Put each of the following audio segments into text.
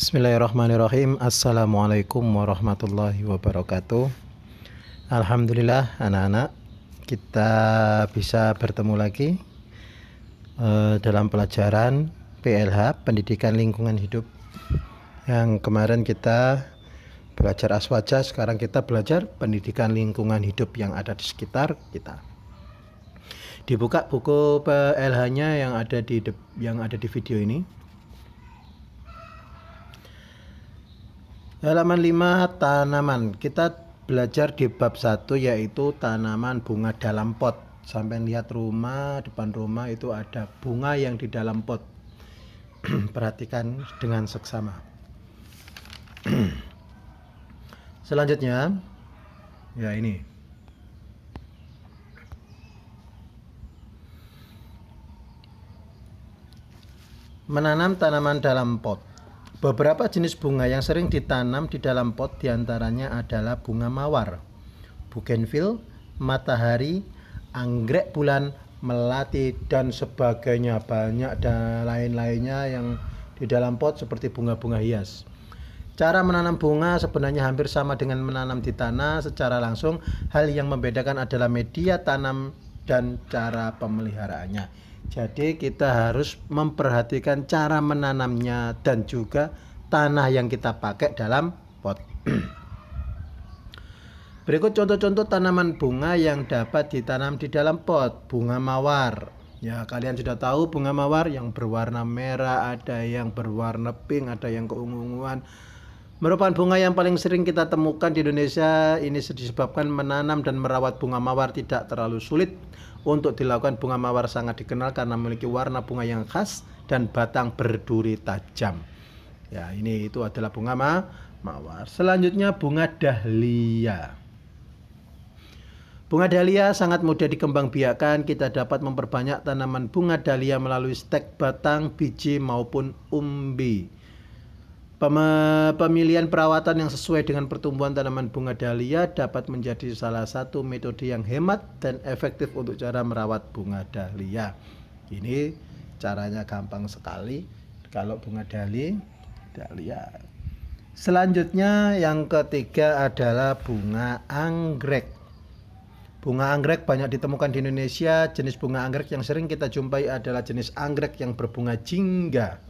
Bismillahirrahmanirrahim. Assalamualaikum warahmatullahi wabarakatuh. Alhamdulillah anak-anak, kita bisa bertemu lagi dalam pelajaran PLH Pendidikan Lingkungan Hidup. Yang kemarin kita belajar aswaja, sekarang kita belajar pendidikan lingkungan hidup yang ada di sekitar kita. Dibuka buku PLH-nya yang ada di video ini. Halaman 5, tanaman. Kita belajar di bab 1 yaitu tanaman bunga dalam pot. Sampai lihat depan rumah itu ada bunga yang di dalam pot. Perhatikan dengan seksama. Selanjutnya, ya ini. Menanam tanaman dalam pot. Beberapa jenis bunga yang sering ditanam di dalam pot diantaranya adalah bunga mawar, bougainville, matahari, anggrek bulan, melati, dan sebagainya. Banyak dan lain-lainnya yang di dalam pot seperti bunga-bunga hias. Cara menanam bunga sebenarnya hampir sama dengan menanam di tanah secara langsung. Hal yang membedakan adalah media tanam dan cara pemeliharaannya. Jadi kita harus memperhatikan cara menanamnya dan juga tanah yang kita pakai dalam pot. Berikut contoh-contoh tanaman bunga yang dapat ditanam di dalam pot. Bunga mawar. Ya, kalian sudah tahu bunga mawar yang berwarna merah, ada yang berwarna pink, ada yang keungu-unguan. Merupakan bunga yang paling sering kita temukan di Indonesia. Ini disebabkan menanam dan merawat bunga mawar tidak terlalu sulit. Untuk dilakukan, bunga mawar sangat dikenal karena memiliki warna bunga yang khas dan batang berduri tajam. Ya, itu adalah bunga mawar. Selanjutnya bunga dahlia. Bunga dahlia sangat mudah dikembangbiakkan. Kita dapat memperbanyak tanaman bunga dahlia melalui stek batang, biji maupun umbi. Pemilihan perawatan yang sesuai dengan pertumbuhan tanaman bunga dahlia dapat menjadi salah satu metode yang hemat dan efektif untuk cara merawat bunga dahlia. Ini caranya gampang sekali kalau bunga dahlia. Selanjutnya yang ketiga adalah bunga anggrek. Bunga anggrek banyak ditemukan di Indonesia. Jenis bunga anggrek yang sering kita jumpai adalah jenis anggrek yang berbunga jingga.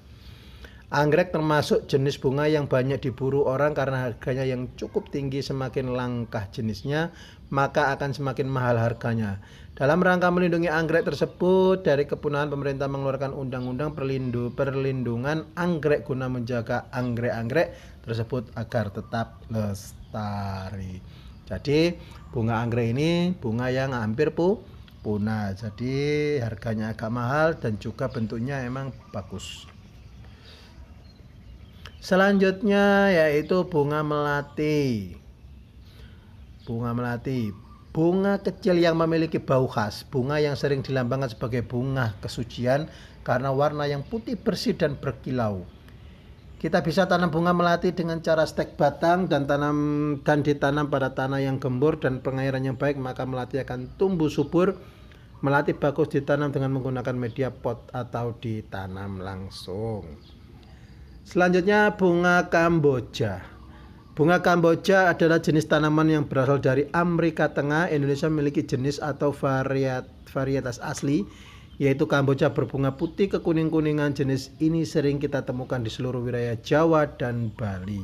Anggrek termasuk jenis bunga yang banyak diburu orang karena harganya yang cukup tinggi. Semakin langka jenisnya, maka akan semakin mahal harganya. Dalam rangka melindungi anggrek tersebut dari kepunahan, pemerintah mengeluarkan undang-undang perlindungan anggrek guna menjaga anggrek-anggrek tersebut agar tetap lestari. Jadi bunga anggrek ini bunga yang hampir punah. Jadi harganya agak mahal dan juga bentuknya emang bagus. Selanjutnya yaitu bunga melati. Bunga melati, bunga kecil yang memiliki bau khas. Bunga yang sering dilambangkan sebagai bunga kesucian karena warna yang putih bersih dan berkilau. Kita bisa tanam bunga melati dengan cara stek batang dan ditanam pada tanah yang gembur dan pengairan yang baik, maka melati akan tumbuh subur. Melati bagus ditanam dengan menggunakan media pot atau ditanam langsung. Selanjutnya bunga kamboja. Bunga kamboja adalah jenis tanaman yang berasal dari Amerika Tengah. Indonesia memiliki jenis atau varietas asli, yaitu kamboja berbunga putih kekuning-kuningan. Jenis ini sering kita temukan di seluruh wilayah Jawa dan Bali.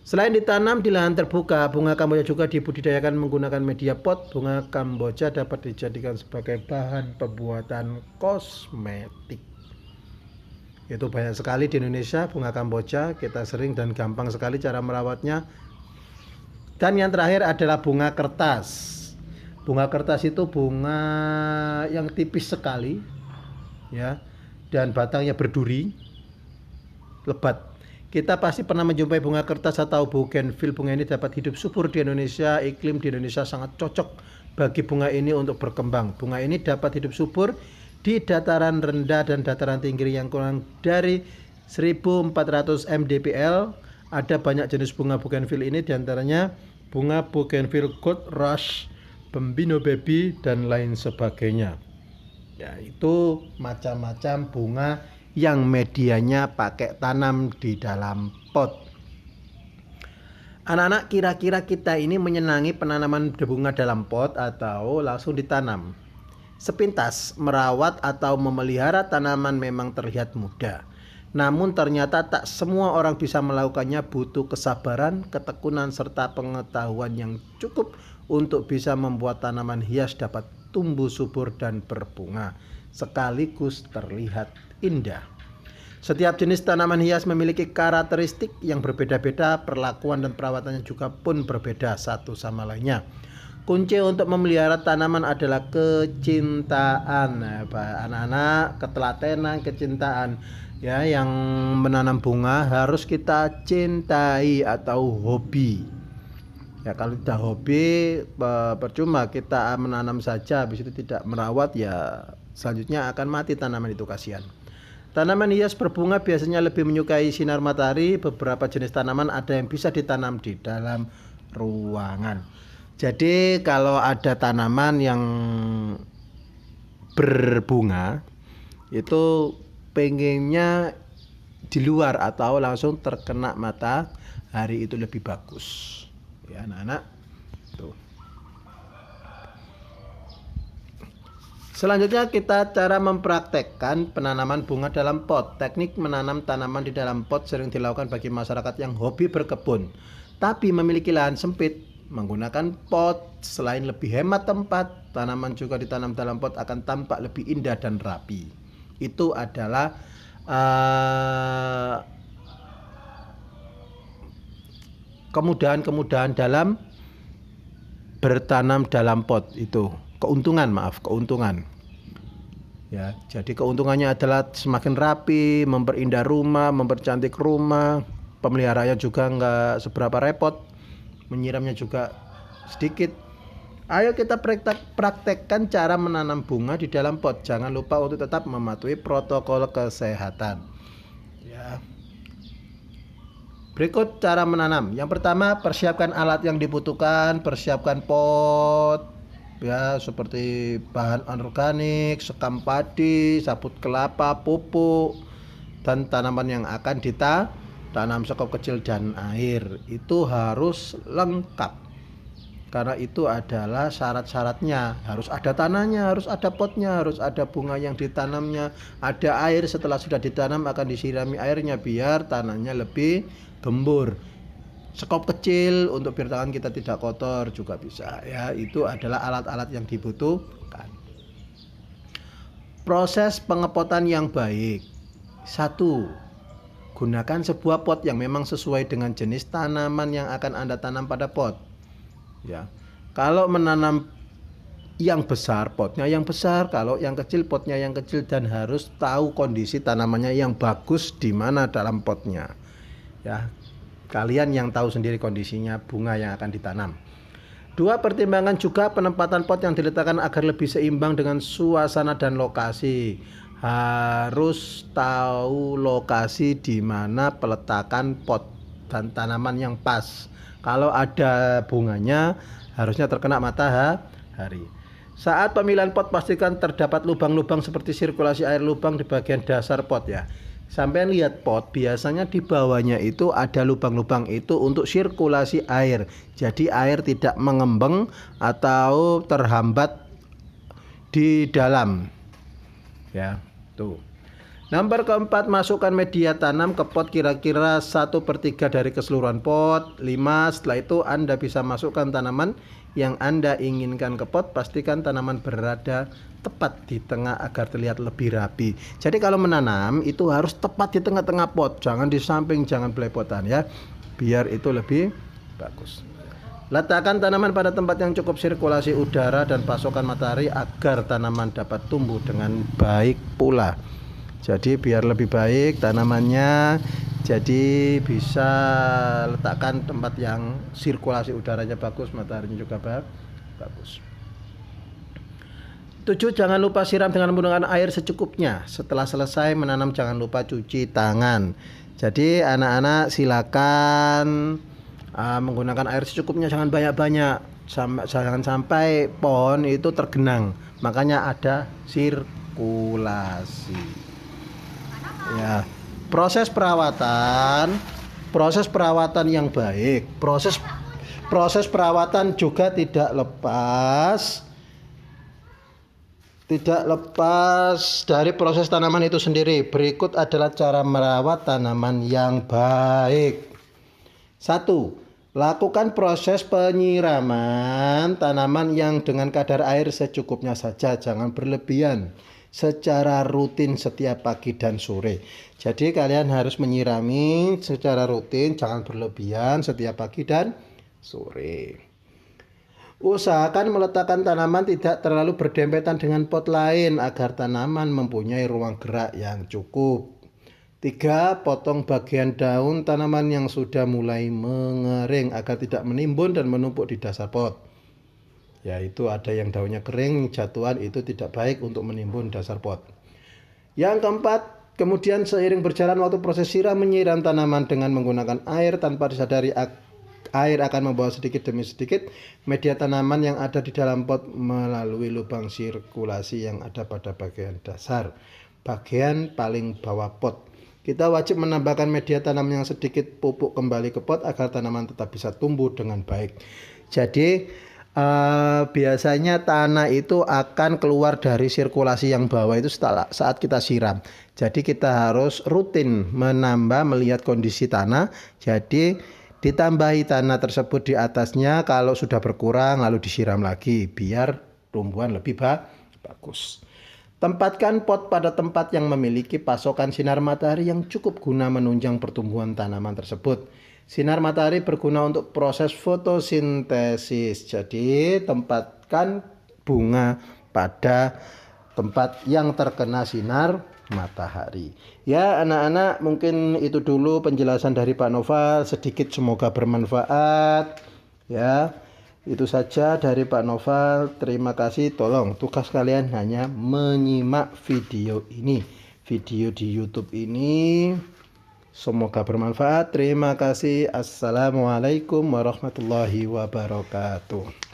Selain ditanam di lahan terbuka, bunga kamboja juga dibudidayakan menggunakan media pot. Bunga kamboja dapat dijadikan sebagai bahan pembuatan kosmetik. Itu banyak sekali di Indonesia bunga kamboja, kita sering dan gampang sekali cara merawatnya. Dan yang terakhir adalah bunga kertas. Bunga kertas itu bunga yang tipis sekali, ya, dan batangnya berduri, lebat. Kita pasti pernah menjumpai bunga kertas atau bougainville. Bunga ini dapat hidup subur di Indonesia. Iklim di Indonesia sangat cocok bagi bunga ini untuk berkembang. Bunga ini dapat hidup subur di dataran rendah dan dataran tinggi yang kurang dari 1400 mdpl. Ada banyak jenis bunga bougainville ini, diantaranya bunga bougainville gold rush, pembino baby, dan lain sebagainya. Ya, itu macam-macam bunga yang medianya pakai tanam di dalam pot. Anak-anak, kira-kira kita ini menyenangi penanaman bunga dalam pot atau langsung ditanam? Sepintas, merawat atau memelihara tanaman memang terlihat mudah. Namun ternyata tak semua orang bisa melakukannya, butuh kesabaran, ketekunan, serta pengetahuan yang cukup untuk bisa membuat tanaman hias dapat tumbuh subur dan berbunga, sekaligus terlihat indah. Setiap jenis tanaman hias memiliki karakteristik yang berbeda-beda, perlakuan dan perawatannya juga pun berbeda satu sama lainnya. Kunci untuk memelihara tanaman adalah kecintaan, anak-anak, ketelatenan, kecintaan. Ya, yang menanam bunga harus kita cintai atau hobi. Ya, kalau tidak hobi, percuma kita menanam saja, habis itu tidak merawat, ya selanjutnya akan mati tanaman itu, kasihan. Tanaman hias berbunga biasanya lebih menyukai sinar matahari. Beberapa jenis tanaman ada yang bisa ditanam di dalam ruangan. Jadi kalau ada tanaman yang berbunga itu pengennya di luar atau langsung terkena matahari, itu lebih bagus. Ya anak-anak, tuh. Selanjutnya kita cara mempraktekkan penanaman bunga dalam pot. Teknik menanam tanaman di dalam pot sering dilakukan bagi masyarakat yang hobi berkebun, tapi memiliki lahan sempit. Menggunakan pot, selain lebih hemat tempat, tanaman juga ditanam dalam pot akan tampak lebih indah dan rapi. Itu adalah kemudahan-kemudahan dalam bertanam dalam pot itu. Keuntungan ya, jadi keuntungannya adalah semakin rapi, memperindah rumah, mempercantik rumah, pemeliharaannya juga nggak seberapa repot, menyiramnya juga sedikit. Ayo kita praktekkan cara menanam bunga di dalam pot. Jangan lupa untuk tetap mematuhi protokol kesehatan ya. Berikut cara menanam. Yang pertama, persiapkan alat yang dibutuhkan. Persiapkan pot ya, seperti bahan anorganik, sekam padi, sabut kelapa, pupuk, dan tanaman yang akan ditanam, sekop kecil dan air. Itu harus lengkap, karena itu adalah syarat-syaratnya. Harus ada tanahnya, harus ada potnya, harus ada bunga yang ditanamnya, ada air. Setelah sudah ditanam akan disirami airnya biar tanahnya lebih gembur. Sekop kecil untuk biar tangan kita tidak kotor juga bisa ya. Itu adalah alat-alat yang dibutuhkan. Proses pengepotan yang baik. 1. Gunakan sebuah pot yang memang sesuai dengan jenis tanaman yang akan Anda tanam pada pot ya. Kalau menanam yang besar, potnya yang besar. Kalau yang kecil, potnya yang kecil. Dan harus tahu kondisi tanamannya yang bagus di mana dalam potnya ya. Kalian yang tahu sendiri kondisinya bunga yang akan ditanam. 2. Pertimbangkan juga penempatan pot yang diletakkan agar lebih seimbang dengan suasana dan lokasi. Harus tahu lokasi di mana peletakan pot dan tanaman yang pas. Kalau ada bunganya, harusnya terkena matahari. Saat pemilihan pot, pastikan terdapat lubang-lubang seperti sirkulasi air, lubang di bagian dasar pot ya. Sampai lihat pot, biasanya di bawahnya itu ada lubang-lubang, itu untuk sirkulasi air. Jadi air tidak mengembang atau terhambat di dalam. Ya, tuh. Nomor keempat, masukkan media tanam ke pot kira-kira 1/3 dari keseluruhan pot. 5. Setelah itu Anda bisa masukkan tanaman yang Anda inginkan ke pot. Pastikan tanaman berada tepat di tengah agar terlihat lebih rapi. Jadi kalau menanam itu harus tepat di tengah-tengah pot, jangan di samping, jangan belepotan ya, biar itu lebih bagus. Letakkan tanaman pada tempat yang cukup sirkulasi udara dan pasokan matahari agar tanaman dapat tumbuh dengan baik pula. Jadi biar lebih baik tanamannya, jadi bisa letakkan tempat yang sirkulasi udaranya bagus, mataharinya juga bagus. 7. Jangan lupa siram dengan menggunakan air secukupnya. Setelah selesai menanam jangan lupa cuci tangan. Jadi anak-anak silakan menggunakan air secukupnya, jangan banyak-banyak. Jangan sampai pohon itu tergenang. Makanya ada sirkulasi. proses perawatan yang baik, proses perawatan juga tidak lepas dari proses tanaman itu sendiri. Berikut adalah cara merawat tanaman yang baik. 1. Lakukan proses penyiraman tanaman yang dengan kadar air secukupnya saja, jangan berlebihan, secara rutin setiap pagi dan sore. Jadi kalian harus menyirami secara rutin, jangan berlebihan, setiap pagi dan sore. Usahakan meletakkan tanaman tidak terlalu berdempetan dengan pot lain agar tanaman mempunyai ruang gerak yang cukup. 3. Potong bagian daun tanaman yang sudah mulai mengering agar tidak menimbun dan menumpuk di dasar pot. Yaitu ada yang daunnya kering, jatuhan, itu tidak baik untuk menimbun dasar pot. Yang keempat, kemudian seiring berjalan waktu proses siram menyiram tanaman dengan menggunakan air tanpa disadari air akan membawa sedikit demi sedikit media tanaman yang ada di dalam pot melalui lubang sirkulasi yang ada pada bagian dasar, bagian paling bawah pot. Kita wajib menambahkan media tanam yang sedikit pupuk kembali ke pot agar tanaman tetap bisa tumbuh dengan baik. Jadi biasanya tanah itu akan keluar dari sirkulasi yang bawah itu saat kita siram. Jadi kita harus rutin menambah, melihat kondisi tanah. Jadi ditambahi tanah tersebut di atasnya, kalau sudah berkurang lalu disiram lagi biar tumbuhan lebih bagus. Tempatkan pot pada tempat yang memiliki pasokan sinar matahari yang cukup guna menunjang pertumbuhan tanaman tersebut. Sinar matahari berguna untuk proses fotosintesis. Jadi tempatkan bunga pada tempat yang terkena sinar matahari. Ya anak-anak, mungkin itu dulu penjelasan dari Pak Noval, sedikit semoga bermanfaat. Ya, itu saja dari Pak Noval. Terima kasih. Tolong tugas kalian hanya menyimak video ini, video di YouTube ini. Semoga bermanfaat. Terima kasih. Assalamualaikum warahmatullahi wabarakatuh.